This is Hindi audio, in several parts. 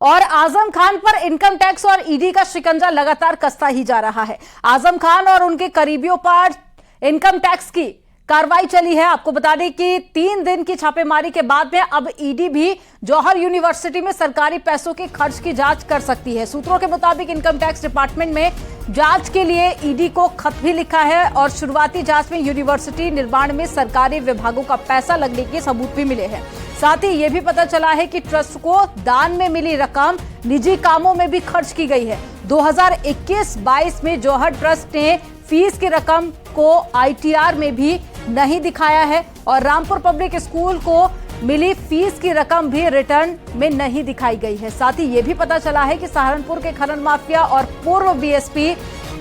और आजम खान पर इनकम टैक्स और ईडी का शिकंजा लगातार कसता ही जा रहा है। आजम खान और उनके करीबियों पर इनकम टैक्स की कार्रवाई चली है। आपको बता दें कि 3 दिन की छापेमारी के बाद में अब ईडी भी जौहर यूनिवर्सिटी में सरकारी पैसों के खर्च की जांच कर सकती है। सूत्रों के मुताबिक इनकम टैक्स डिपार्टमेंट में जांच के लिए ईडी को खत भी लिखा है और शुरुआती जांच में यूनिवर्सिटी निर्माण में सरकारी विभागों का पैसा लगने के सबूत भी मिले हैं। साथ ही यह भी पता चला है कि ट्रस्ट को दान में मिली रकम निजी कामों में भी खर्च की गई है। 2021-22 में जौहर ट्रस्ट ने फीस की रकम को आईटीआर में भी नहीं दिखाया है और रामपुर पब्लिक स्कूल को मिली फीस की रकम भी रिटर्न में नहीं दिखाई गई है। साथ ही यह भी पता चला है कि सहारनपुर के खनन माफिया और पूर्व बीएसपी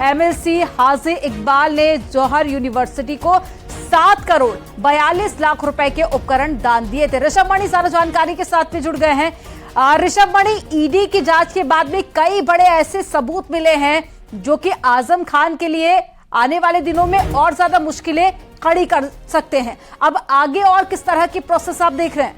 एमएलसी हाजी इकबाल ने जौहर यूनिवर्सिटी को 7 करोड़ 42 लाख रुपए के उपकरण दान दिए थे। ऋषभ मणि सारा जानकारी के साथ में जुड़ गए हैं। ऋषभ मणि, ईडी की जांच के बाद में कई बड़े ऐसे सबूत मिले हैं जो कि आजम खान के लिए आने वाले दिनों में और ज्यादा मुश्किलें खड़ी कर सकते हैं। अब आगे और किस तरह की प्रोसेस आप देख रहे हैं?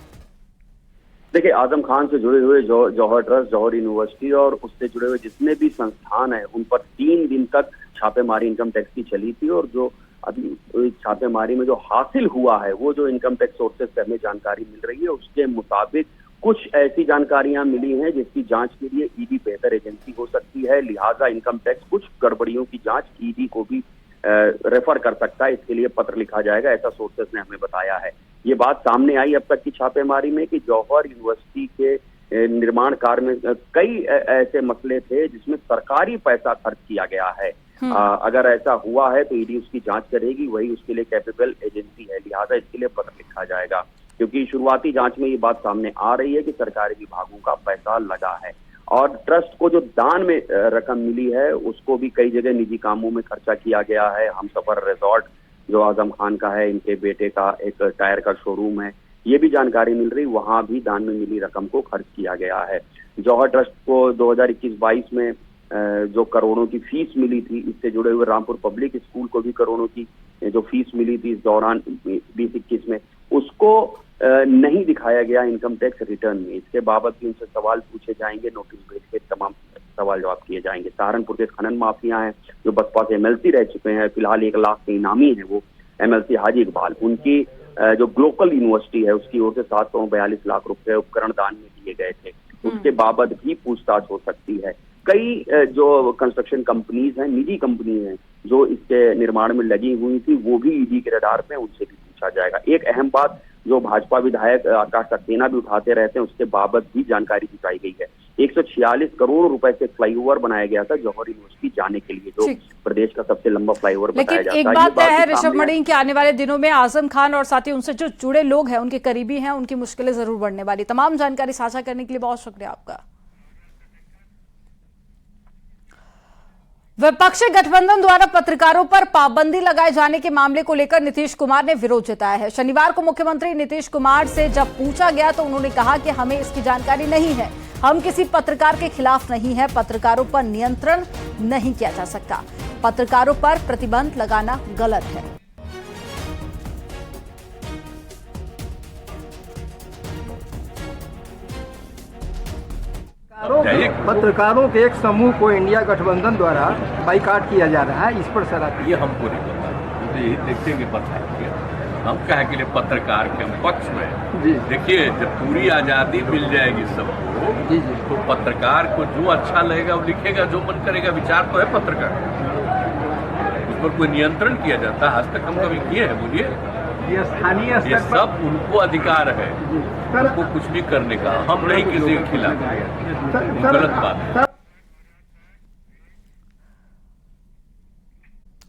देखिए, आजम खान से जुड़े हुए जौहर ट्रस्ट, जौहर यूनिवर्सिटी और उससे जुड़े हुए जितने भी संस्थान हैं उन पर 3 दिन तक छापेमारी इनकम टैक्स की चली थी और जो अभी छापेमारी में जो हासिल हुआ है वो जो इनकम टैक्स सोर्सेस से हमें जानकारी मिल रही है उसके मुताबिक कुछ ऐसी जानकारियां मिली हैं जिसकी जांच के लिए ईडी बेहतर एजेंसी हो सकती है। लिहाजा इनकम टैक्स कुछ गड़बड़ियों की जांच ईडी को भी रेफर कर सकता है। इसके लिए पत्र लिखा जाएगा, ऐसा सोर्सेस ने हमें बताया है। ये बात सामने आई अब तक की छापेमारी में कि जौहर यूनिवर्सिटी के निर्माण कार्य में कई ऐसे मसले थे जिसमें सरकारी पैसा खर्च किया गया है। अगर ऐसा हुआ है तो ईडी उसकी जांच करेगी, वही उसके लिए कैपेबल एजेंसी है। लिहाजा इसके लिए पत्र लिखा जाएगा क्योंकि शुरुआती जांच में ये बात सामने आ रही है कि सरकारी विभागों का पैसा लगा है और ट्रस्ट को जो दान में रकम मिली है उसको भी कई जगह निजी कामों में खर्चा किया गया है। हमसफर रिजॉर्ट जो आजम खान का है, इनके बेटे का एक टायर का शोरूम है, ये भी जानकारी मिल रही, वहां भी दान में मिली रकम को खर्च किया गया है। जौहर ट्रस्ट को 2021-22 में जो करोड़ों की फीस मिली थी, इससे जुड़े हुए रामपुर पब्लिक स्कूल को भी करोड़ों की जो फीस मिली थी इस दौरान 2021 में, उसको नहीं दिखाया गया इनकम टैक्स रिटर्न में। इसके बाबत भी उनसे सवाल पूछे जाएंगे, नोटिस भेज के तमाम सवाल जवाब किए जाएंगे। सहारनपुर के खनन माफिया हैं जो बसपा के एमएलसी रह चुके हैं, फिलहाल 1 लाख के इनामी है वो एमएलसी हाजी इकबाल, उनकी जो ग्लोबल यूनिवर्सिटी है उसकी ओर से 7 करोड़ 42 लाख रुपए उपकरण दान में दिए गए थे, उसके बाबत भी पूछताछ हो सकती है। कई जो कंस्ट्रक्शन कंपनीज हैं, निजी कंपनी हैं जो इसके निर्माण में लगी हुई थी, वो भी ईडी के रडार पे, उनसे भी पूछा जाएगा। एक अहम बात जो भाजपा विधायक आकाश सक्सेना भी उठाते रहते हैं, उसके बाबत भी जानकारी जुटाई गई है। 146 करोड़ रुपए से फ्लाईओवर बनाया गया था जौहर यूनिवर्सिटी जाने के लिए, जो प्रदेश का सबसे लंबा फ्लाईओवर बताया जाता है। लेकिन एक बात तय है ऋषभ मणि कि आने वाले दिनों में आजम खान और साथ ही उनसे जो जुड़े लोग हैं, उनके करीबी हैं, उनकी मुश्किलें जरूर बढ़ने वाली। तमाम जानकारी साझा करने के लिए बहुत शुक्रिया आपका। विपक्षी गठबंधन द्वारा पत्रकारों पर पाबंदी लगाए जाने के मामले को लेकर नीतीश कुमार ने विरोध जताया है। शनिवार को मुख्यमंत्री नीतीश कुमार से जब पूछा गया तो उन्होंने कहा कि हमें इसकी जानकारी नहीं है, हम किसी पत्रकार के खिलाफ नहीं है, पत्रकारों पर नियंत्रण नहीं किया जा सकता, पत्रकारों पर प्रतिबंध लगाना गलत है। पत्रकारों के एक समूह को इंडिया गठबंधन द्वारा बाइकाट किया जा रहा है, इस पर सर ये हमको नहीं पता, मुझे यही देखते कि पता है हम कहे के लिए पत्रकार के हम पक्ष में जी। देखिए, जब पूरी आज़ादी मिल जाएगी सबको जी जी, तो पत्रकार को जो अच्छा लगेगा वो लिखेगा, जो मन करेगा। विचार तो है पत्रकार, उस पर कोई नियंत्रण किया जाता है? आज तक हम कभी किए हैं? बोलिए, ये स्थानीय ये सब उनको अधिकार है, उनको कुछ भी करने का। हम नहीं किसी के खिलाफ, गलत बात है।